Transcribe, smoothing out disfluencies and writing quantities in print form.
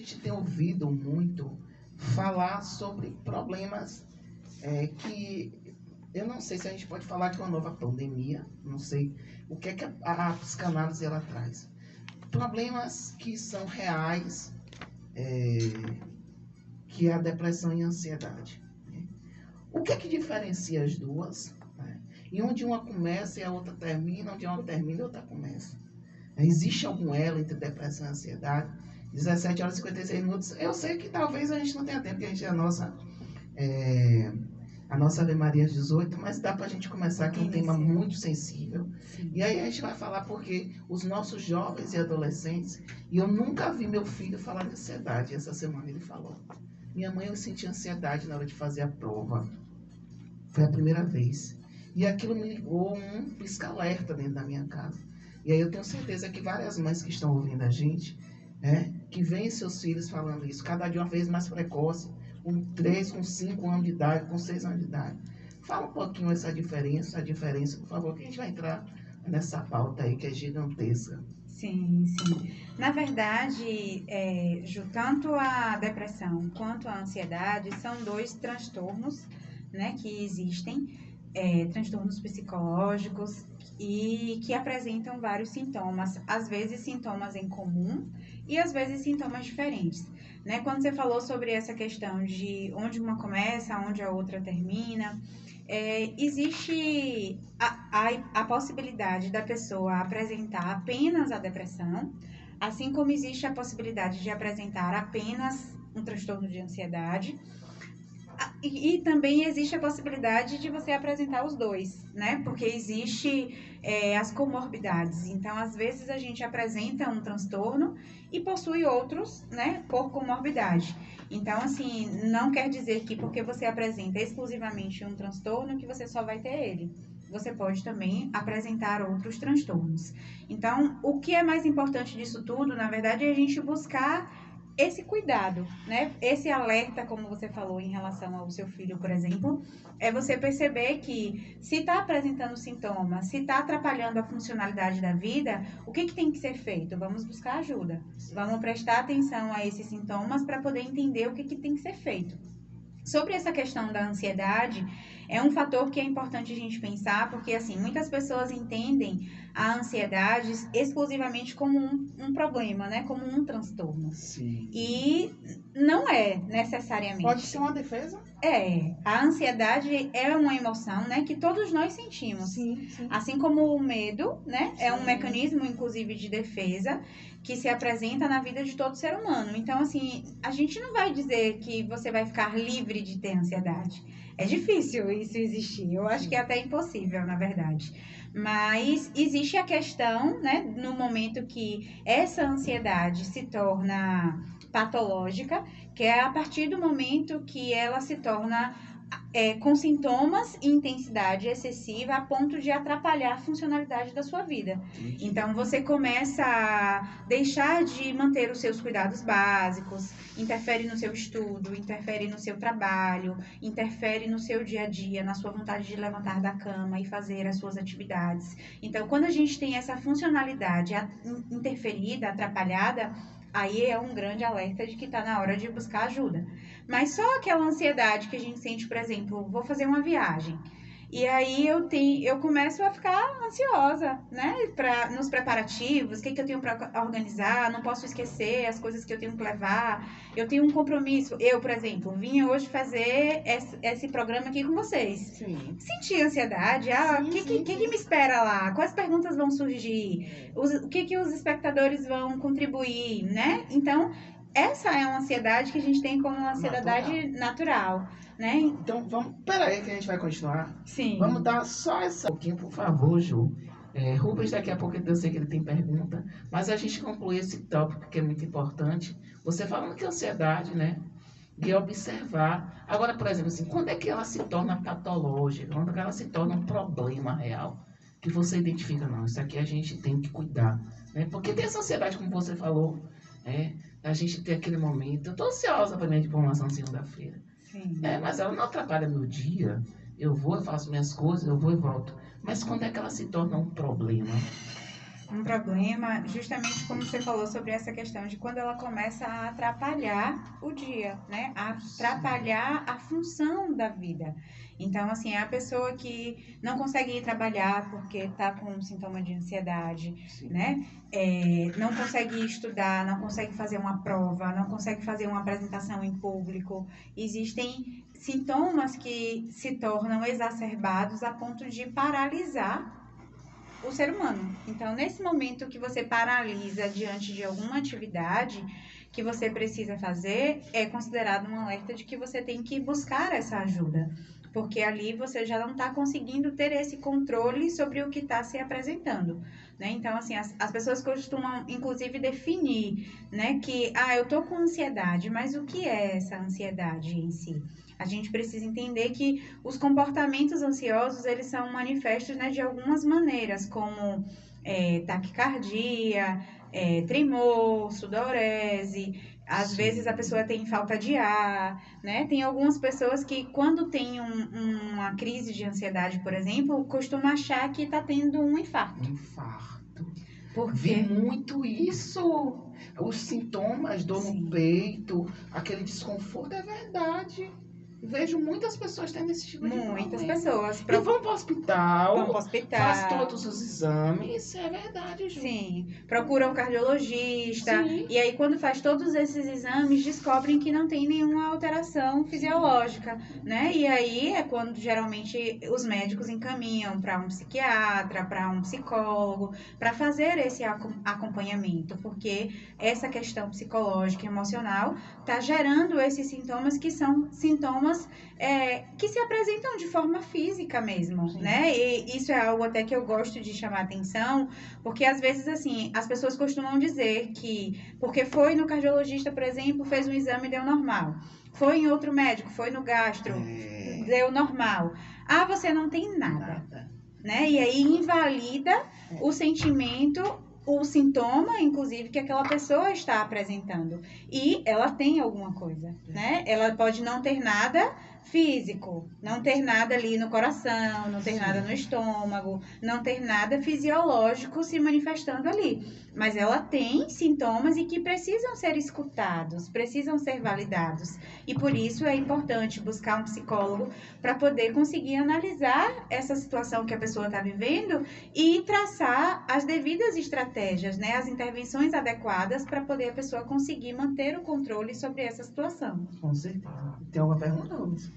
gente tem ouvido muito falar sobre problemas que eu não sei se a gente pode falar que é uma nova pandemia, não sei o que é que a psicanálise ela traz. Problemas que são reais, que é a depressão e a ansiedade. O que é que diferencia as duas? E onde uma começa e a outra termina, onde uma termina e a outra começa. Existe algum elo entre depressão e ansiedade? 17 horas e 56 minutos. Eu sei que talvez a gente não tenha tempo, porque a gente é a nossa Ave Maria às 18, mas dá para a gente começar, que é um tema muito sensível. Sim. E aí a gente vai falar porque os nossos jovens e adolescentes, e eu nunca vi meu filho falar de ansiedade, essa semana ele falou. Minha mãe, eu senti ansiedade na hora de fazer a prova. Foi a primeira vez. E aquilo me ligou um pisca-alerta dentro da minha casa. E aí eu tenho certeza que várias mães que estão ouvindo a gente, que veem seus filhos falando isso, cada dia uma vez mais precoce, com 3, com 5 anos de idade, com 6 anos de idade. Fala um pouquinho essa diferença, por favor, que a gente vai entrar nessa pauta aí que é gigantesca. Sim, sim. Na verdade, Ju, tanto a depressão quanto a ansiedade são 2 transtornos, né, que existem, transtornos psicológicos e que apresentam vários sintomas, às vezes sintomas em comum e às vezes sintomas diferentes. Né? Quando você falou sobre essa questão de onde uma começa, onde a outra termina, existe a possibilidade da pessoa apresentar apenas a depressão, assim como existe a possibilidade de apresentar apenas um transtorno de ansiedade. E também existe a possibilidade de você apresentar os dois, né? Porque existe as comorbidades. Então, às vezes, a gente apresenta um transtorno e possui outros, né? Por comorbidade. Então, assim, não quer dizer que porque você apresenta exclusivamente um transtorno que você só vai ter ele. Você pode também apresentar outros transtornos. Então, o que é mais importante disso tudo, na verdade, é a gente buscar esse cuidado, né? Esse alerta, como você falou em relação ao seu filho, por exemplo, é você perceber que se está apresentando sintomas, se está atrapalhando a funcionalidade da vida, o que tem que ser feito? Vamos buscar ajuda. Vamos prestar atenção a esses sintomas para poder entender o que tem que ser feito. Sobre essa questão da ansiedade, é um fator que é importante a gente pensar, porque assim, muitas pessoas entendem a ansiedade exclusivamente como um problema, né? Como um transtorno. Sim. E não é necessariamente. Pode ser uma defesa? A ansiedade é uma emoção, né, que todos nós sentimos. Sim, sim. Assim como o medo, né, Sim. é um mecanismo, inclusive, de defesa que se apresenta na vida de todo ser humano. Então, assim, a gente não vai dizer que você vai ficar livre de ter ansiedade. É difícil isso existir. Eu acho que é até impossível, na verdade. Mas existe a questão, né, no momento que essa ansiedade se torna patológica, que é a partir do momento que ela se torna com sintomas e intensidade excessiva a ponto de atrapalhar a funcionalidade da sua vida. Então, você começa a deixar de manter os seus cuidados básicos, interfere no seu estudo, interfere no seu trabalho, interfere no seu dia a dia, na sua vontade de levantar da cama e fazer as suas atividades. Então, quando a gente tem essa funcionalidade interferida, atrapalhada, aí é um grande alerta de que está na hora de buscar ajuda. Mas só aquela ansiedade que a gente sente, por exemplo, vou fazer uma viagem. E aí eu começo a ficar ansiosa, né? Nos preparativos, o que eu tenho para organizar, não posso esquecer as coisas que eu tenho que levar. Eu tenho um compromisso. Eu, por exemplo, vim hoje fazer esse programa aqui com vocês. Sim. Senti ansiedade. O que me espera lá? Quais perguntas vão surgir? O que os espectadores vão contribuir, né? Então, essa é uma ansiedade que a gente tem como uma ansiedade natural, né? Então, peraí que a gente vai continuar. Sim. Vamos dar só essa pouquinho, por favor, Ju. Rubens, daqui a pouco eu sei que ele tem pergunta, mas a gente conclui esse tópico que é muito importante. Você falando que a ansiedade, né? De observar. Agora, por exemplo, assim, quando é que ela se torna patológica? Quando é que ela se torna um problema real? Que você identifica, não, isso aqui a gente tem que cuidar. Né? Porque tem essa ansiedade, como você falou, a gente tem aquele momento. Eu estou ansiosa para minha diplomação segunda-feira. Mas ela não atrapalha meu dia. Eu vou, eu faço minhas coisas, eu vou e volto. Mas quando é que ela se torna um problema? um problema, justamente como você falou sobre essa questão de quando ela começa a atrapalhar o dia, né? A atrapalhar a função da vida. Então, assim, é a pessoa que não consegue ir trabalhar porque está com um sintoma de ansiedade, Sim. né? Não consegue estudar, não consegue fazer uma prova, não consegue fazer uma apresentação em público. Existem sintomas que se tornam exacerbados a ponto de paralisar o ser humano. Então, nesse momento que você paralisa diante de alguma atividade que você precisa fazer, é considerado um alerta de que você tem que buscar essa ajuda. Porque ali você já não está conseguindo ter esse controle sobre o que está se apresentando, né? Então, assim, as pessoas costumam, inclusive, definir, né, que, eu tô com ansiedade, mas o que é essa ansiedade em si? A gente precisa entender que os comportamentos ansiosos, eles são manifestos, né, de algumas maneiras, como taquicardia, tremor, sudorese. Às vezes a pessoa tem falta de ar, né? Tem algumas pessoas que, quando tem uma crise de ansiedade, por exemplo, costumam achar que está tendo um infarto. Um infarto. Por Vi quê? muito isso. Os sintomas, dor Sim. no peito, aquele desconforto, é verdade. Vejo muitas pessoas tendo esse tipo de Muitas problema. pessoas. E vão para o hospital, Vão pro hospital. faz todos os exames, é verdade, Ju. Sim, procuram um cardiologista. Sim. E aí, quando faz todos esses exames, descobrem que não tem nenhuma alteração fisiológica, né? E aí é quando geralmente os médicos encaminham para um psiquiatra, para um psicólogo, para fazer esse acompanhamento, porque essa questão psicológica e emocional está gerando esses sintomas que são sintomas que se apresentam de forma física mesmo, Sim. né? E isso é algo até que eu gosto de chamar atenção, porque às vezes, assim, as pessoas costumam dizer que, porque foi no cardiologista, por exemplo, fez um exame e deu normal. Foi em outro médico, foi no gastro, deu normal. Você não tem nada, né? E aí invalida o sentimento, o sintoma, inclusive, que aquela pessoa está apresentando. E ela tem alguma coisa, né? Ela pode não ter nada físico, não ter nada ali no coração, não ter nada no estômago, não ter nada fisiológico se manifestando ali. Mas ela tem sintomas e que precisam ser escutados, precisam ser validados. E por isso é importante buscar um psicólogo para poder conseguir analisar essa situação que a pessoa está vivendo e traçar as devidas estratégias, né? As intervenções adequadas para poder a pessoa conseguir manter o controle sobre essa situação. Com certeza. Tem alguma pergunta, Luiz?